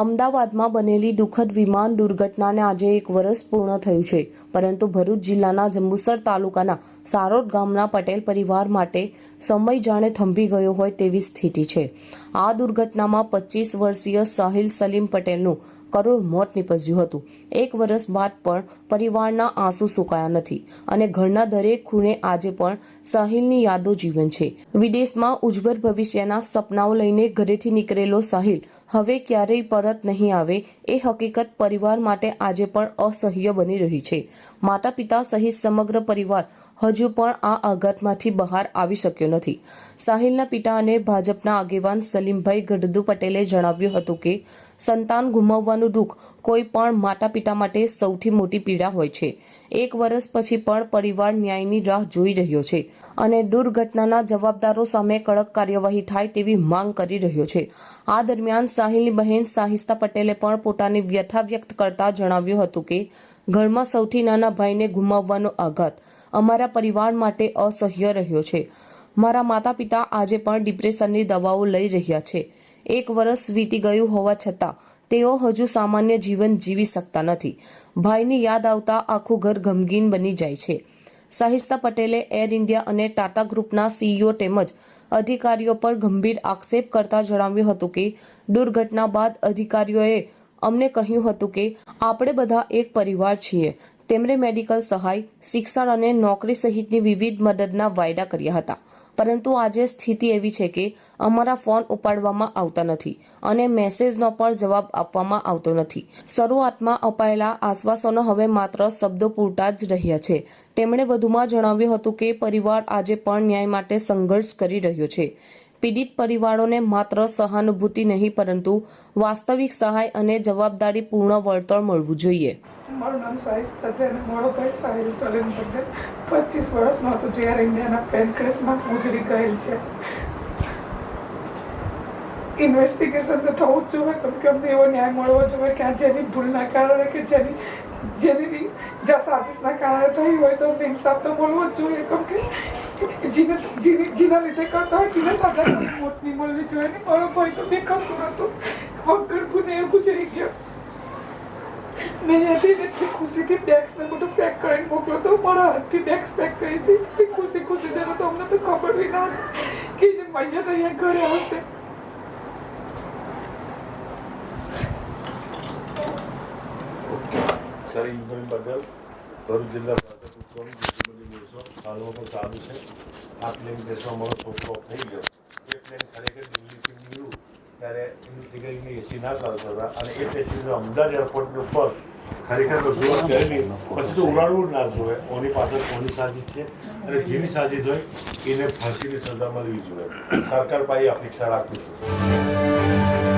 અમદાવાદમાં બનેલી દુઃખદ વિમાન દુર્ઘટનાને આજે 1 વર્ષ પૂર્ણ થયું છે, પરંતુ ભરૂચ જિલ્લાના જંબુસર તાલુકાના સારોટ ગામના પટેલ પરિવાર માટે સમય જાણે થંભી ગયો હોય તેવી સ્થિતિ છે। આ દુર્ઘટનામાં 25 વર્ષીય સાહિલ સલીમ પટેલનું કરુણ મોત નીપજ્યું હતું। 1 વર્ષ બાદ પણ પરિવારના આંસુ સુકાયા નથી અને ઘરના દરેક ખૂણે આજે પણ સાહિલની યાદો જીવંત છે। વિદેશમાં ઉજ્જવળ ભવિષ્યના સપનાઓ લઈને ઘરેથી નીકળેલો સાહિલ હવે ક્યારેય પરત નહીં આવે એ હકીકત પરિવાર માટે આજે પણ અસહ્ય બની રહી છે। માતા પિતા સહિત સમગ્ર પરિવાર હજુ પણ આ આઘાતમાંથી બહાર આવી શક્યો નથી। સાહિલના પિતા અને ભાજપના આગેવાન સલીમભાઈ ગઢદુ પટેલે જણાવ્યું હતું કે સંતાન ગુમાવવાનું દુઃખ કોઈ પણ માતા પિતા માટે સૌથી મોટી પીડા હોય છે। 1 વર્ષ પછી પણ પરિવાર ન્યાયની રાહ જોઈ રહ્યો છે અને દુર્ઘટનાના જવાબદારો સામે કડક કાર્યવાહી થાય તેવી માંગ કરી રહ્યો છે। આ દરમિયાન સાહિલની બહેન સાહિસ્તા પટેલે પણ પોતાની વ્યથા વ્યક્ત કરતા જણાવ્યું હતું કે ઘરમાં સૌથી નાના ભાઈને ગુમાવવાનો આઘાત અમારા પરિવાર માટે અસહ્ય રહ્યો છે। મારા માતા પિતા આજે પણ ડિપ્રેશનની દવાઓ લઈ રહ્યા છે। 1 વર્ષ વીતી ગયું હોવા છતાં તેઓ હજુ સામાન્ય જીવન જીવી શકતા નથી। ભાઈની યાદ આવતા આખું ઘર ગમગીન બની જાય છે। સાહિસ્તા પટેલે એર ઇન્ડિયા અને ટાટા ગ્રુપના સીઈઓ તેમજ અધિકારીઓ પર ગંભીર આક્ષેપ કરતા જણાવ્યું હતું કે દુર્ઘટના બાદ અધિકારીઓએ અમને કહ્યું હતું કે આપણે બધા એક પરિવાર છીએ। તેમણે મેડિકલ સહાય, શિક્ષણ અને નોકરી સહિતની વિવિધ મદદના વાયદા કર્યા હતા, પરંતુ આજે સ્થિતિ એવી છે કે અમારા ફોન ઉપાડવામાં આવતા નથી અને મેસેજનો પણ જવાબ આપવામાં આવતો નથી। શરૂઆતમાં અપાયેલા આશ્વાસનો હવે માત્ર શબ્દો પૂરતા જ રહ્યા છે। તેમણે વધુમાં જણાવ્યું હતું કે પરિવાર આજે પણ ન્યાય માટે સંઘર્ષ કરી રહ્યો છે। પીડિત પરિવારોને માત્ર સહાનુભૂતિ નહીં પરંતુ વાસ્તવિક સહાય અને જવાબદારીપૂર્ણ વળતર મળવું જોઈએ। મારું નામ સાહિસ્તા છે અને મારો ભાઈ સાહિલ સલીમ પટેલ 25 વર્ષનો હતો જે એર ઇન્ડિયાના પ્લેન ક્રેશમાં ગુજરી ગયેલ છે। ઇન્વેસ્ટિગેશન તો થવું જ જોઈએ, કેમ કે અમને એવો ન્યાય મળવો જોઈએ કે જેની ભૂલના કારણે કે જેની સાજિશના કારણે થઈ હોય તો અમને ઇન્સાફ તો મળવો જ જોઈએ, કેમ કે જેના લીધે કરતા હોય તેને સજા મોત નહીં મળવી જોઈએ। મારો ભાઈ તો બેકસૂર હતો, વગર ગુને ગુજરી ગયો। મેં અહીંયાથી એટલી ખુશીથી બેગ્સને બધું પેક કરીને મોકલો તો મારા હાથથી બેગ્સ પેક કરી હતી, એટલી ખુશી જતો તો અમને તો ખબર બી ના કે અહીંયા ઘરે આવશે। સલીમભાઈ પટેલ, ભરૂચ જિલ્લા ભાજપ ઉત્સવની હાલમાં પણ ચાલુ છે। આ પ્લેન ક્રેશમાં મારો છોકરો થઈ ગયો। એ પ્લેન ખરેખર દિલ્હીથી નીકળ્યું ત્યારે એની ટિકિટની એસી ના ચાલતા હતા અને એ પેસેન્જર અમદાવાદ એરપોર્ટની ઉપર ખરેખર રજૂઆત કરેલી, પછી તો ઉડાડવું ના જોઈએ। ઓની પાછળ કોની સાજિશ છે અને જેની સાજિશ હોય એને ફાંસીની સજા મળવી જોઈએ। સરકાર પાસે અપેક્ષા રાખું છું।